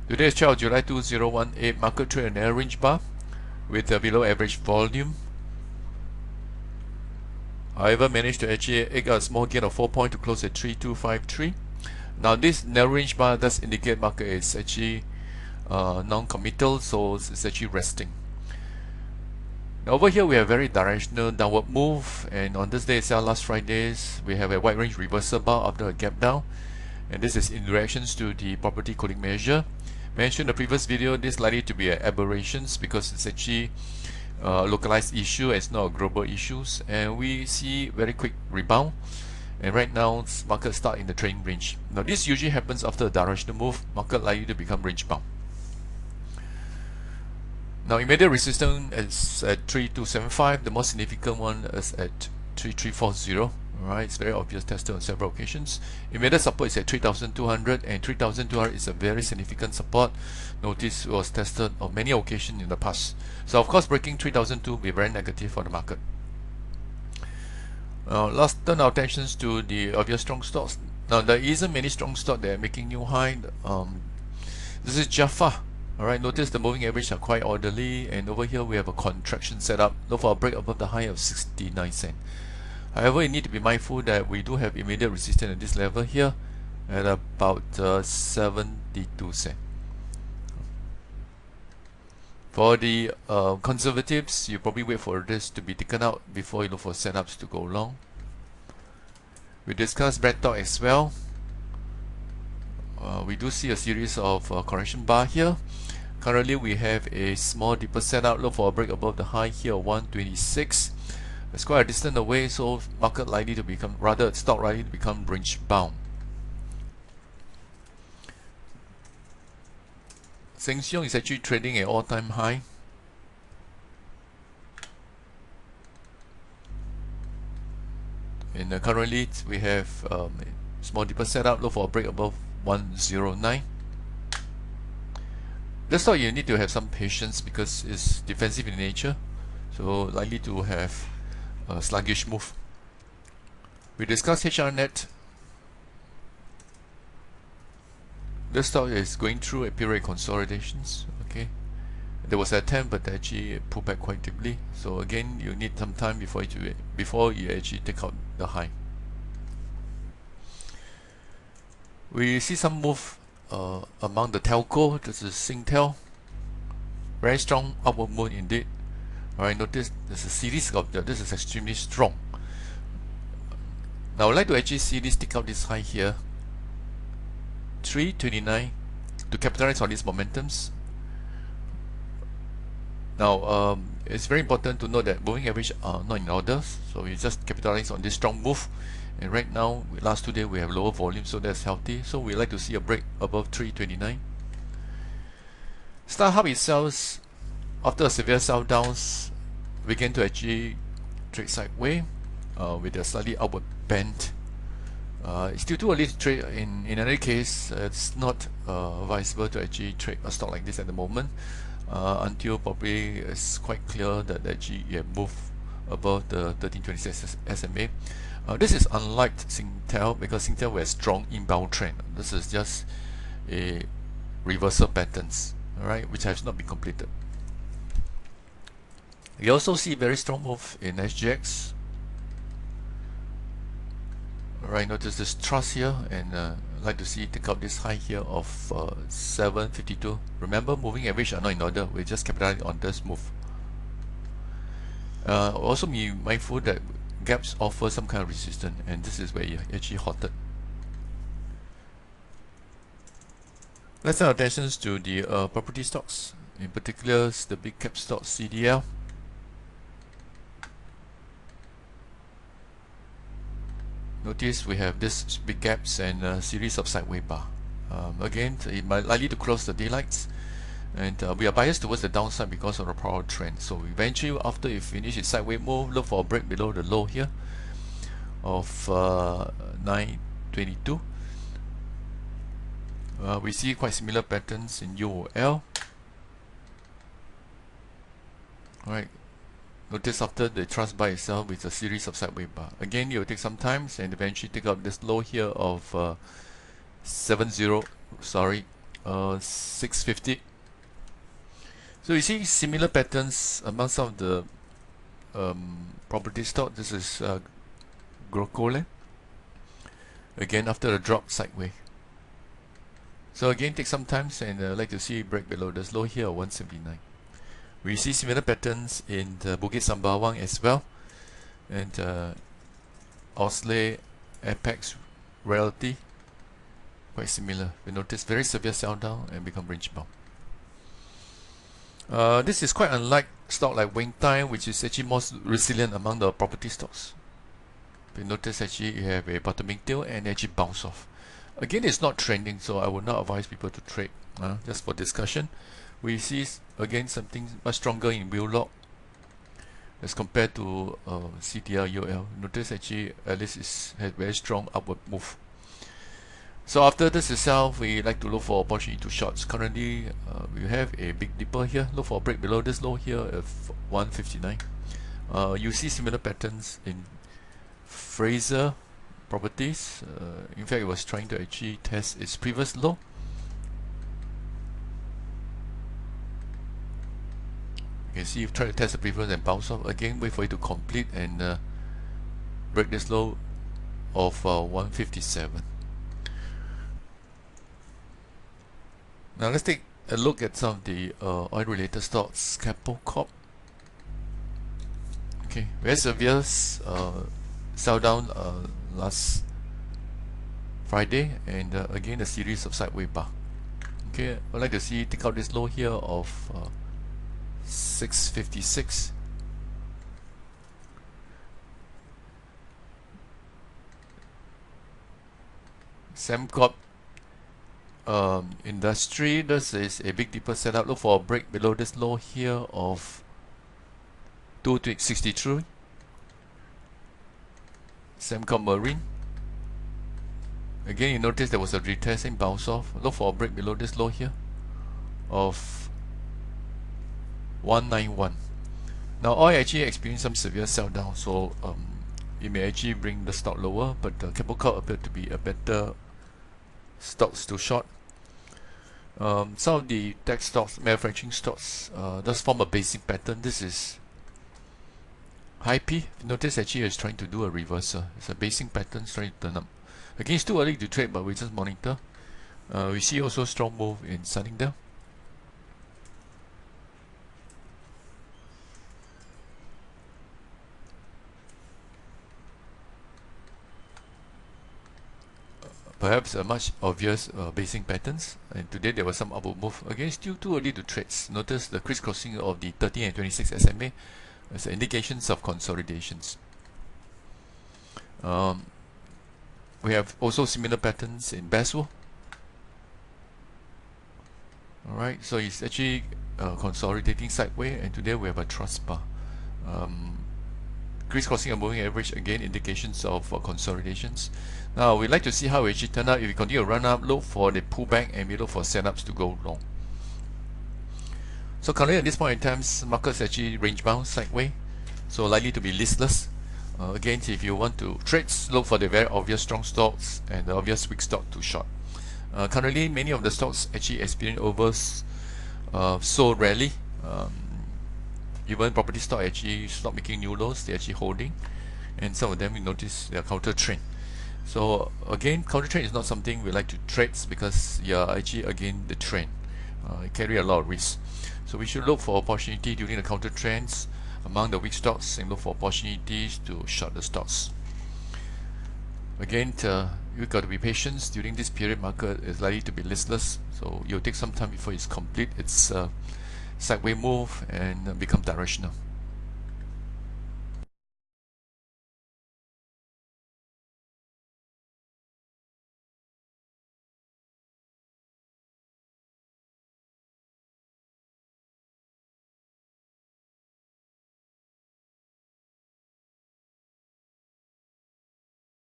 Today is 12 July 2018. Market trade an narrow range bar with a below average volume. However, managed to actually egg a small gain of 4 points to close at 3253. Now this narrow range bar does indicate market is actually non-committal, so it's actually resting. Now over here we have very directional downward move, and on this day itself, last Fridays, we have a wide range reversal bar after a gap down, and this is in reactions to the property cooling measure. Mentioned in the previous video, this is likely to be an aberrations because it's actually a localized issue, it's not a global issues, and we see very quick rebound. And right now, market start in the trading range. Now this usually happens after a directional move, market likely to become range bound. Now immediate resistance is at 3275. The most significant one is at 3340. Alright, it's very obvious, tested on several occasions. Immediate support is at 3200, and 3200 is a very significant support. Notice it was tested on many occasions in the past. So of course breaking 3002 will be very negative for the market. Let's turn our attentions to the obvious strong stocks. Now there isn't many strong stocks that are making new high. This is Jaffa. Alright, notice the moving average are quite orderly, and over here we have a contraction set up. Look for a break above the high of 69 cents. However, you need to be mindful that we do have immediate resistance at this level here at about 72 cents. For the conservatives, you probably wait for this to be taken out before you look for setups to go long. We discussed bread talk as well. We do see a series of correction bar here. Currently we have a small deeper setup. Look for a break above the high here, 126. It's quite a distance away, so market likely to become, rather stock likely to become range bound. Sheng Siong is actually trading at all-time high. And currently we have a small deeper setup. Look for a break above 109. This stock you need to have some patience because it's defensive in nature, so likely to have a sluggish move. We discussed HRNet. This stock is going through a period of consolidations. Okay, there was an attempt, but actually pulled back quite deeply. So again, you need some time before you actually take out the high. We see some move among the telco. This is Singtel. Very strong upward move indeed. Alright, notice there's a series of this is extremely strong. Now I would like to actually see this take out this high here, 329, to capitalize on these momentums. Now it's very important to note that moving average are not in order, so we just capitalize on this strong move. And right now, last 2 days we have lower volume, so that's healthy. So we like to see a break above 329. StarHub itself, after a severe sell downs, began to actually trade sideways with a slightly upward bend. It's still too early to trade. In any case, it's not advisable to actually trade a stock like this at the moment until probably it's quite clear that actually you have moved above the 1326 SMA. This is unlike Singtel because Singtel has strong inbound trend. This is just a reversal patterns, alright, which has not been completed. You also see very strong move in SGX. Alright, notice this trust here, and I'd like to see take out this high here of 752. Remember, moving average are not in order. We just capitalize on this move. Also be mindful that gaps offer some kind of resistance, and this is where you actually halted. Let's turn our attention to the property stocks, in particular the big cap stock CDL. Notice we have this big gaps and a series of sideways bar. Again, it might likely to close the daylights, and we are biased towards the downside because of the power trend. So eventually, after you finish its sideways move, look for a break below the low here of 922. We see quite similar patterns in UOL. Alright, notice after the trust by itself with a series of sideways bar. Again, it will take some time and eventually take out this low here of 70. Sorry, 650. So you see similar patterns among some of the property stock. This is Grocole. Again, after a drop sideways. So again, take some time, and like to see break below this low here, 179. We see similar patterns in the Bukit Sembawang as well, and Osley, Apex, Realty, quite similar. We notice very severe sell down and become range bound. This is quite unlike stock like Wing Tai, which is actually most resilient among the property stocks. We notice actually you have a bottoming tail and actually bounce off. Again, it's not trending, so I would not advise people to trade. Just for discussion, we see again something much stronger in Wheelock as compared to CTL UL. Notice actually Alice has very strong upward move. So after this itself, we like to look for opportunity to shorts. Currently, we have a big dipper here. Look for a break below this low here of 159. You see similar patterns in Fraser Properties. In fact, it was trying to actually test its previous low. You can see, you've tried to test the previous and bounce off. Again, wait for it to complete and break this low of 157. Now let's take a look at some of the oil-related stocks. Capo Corp. Okay, very severe sell down last Friday, and again a series of sideways bar. Okay, I'd like to see take out this low here of 656. Semcorp Industry, this is a big deeper setup. Look for a break below this low here of 263. Semcorp Marine. Again, you notice there was a retesting bounce off. Look for a break below this low here of 191. Now oil actually experienced some severe sell down, so it may actually bring the stock lower, but Capo Corp appeared to be a better stocks to short. Some of the tech stocks, manufacturing stocks, does form a basic pattern. This is High P. Notice actually it's trying to do a reversal. It's a basic pattern trying to turn up. Again, it's too early to trade, but we just monitor. We see also strong move in Sunningdale. Perhaps a much obvious basing patterns, and today there was some upward move. Again, still too early to trade. Notice the crisscrossing of the 13 and 26 SMA as indications of consolidations. We have also similar patterns in Basel. Alright, so it's actually consolidating sideways, and today we have a trust bar. Crisscrossing a moving average, again indications of consolidations. Now we'd like to see how it actually turn out. If we continue to run up, look for the pullback, and we look for setups to go long. So currently at this point in time, markets actually range bound sideways, so likely to be listless. Again, if you want to trade, look for the very obvious strong stocks and the obvious weak stock to short. Currently, many of the stocks actually experience overs so rarely. Even property stock actually stop making new lows, they're actually holding, and some of them we notice they are counter trend. So again, counter trend is not something we like to trade because you are actually again the trend. It carry a lot of risk. So we should look for opportunity during the counter trends among the weak stocks and look for opportunities to short the stocks. Again, you've got to be patient. During this period, market is likely to be listless, so you'll take some time before it's complete its sideways move and become directional.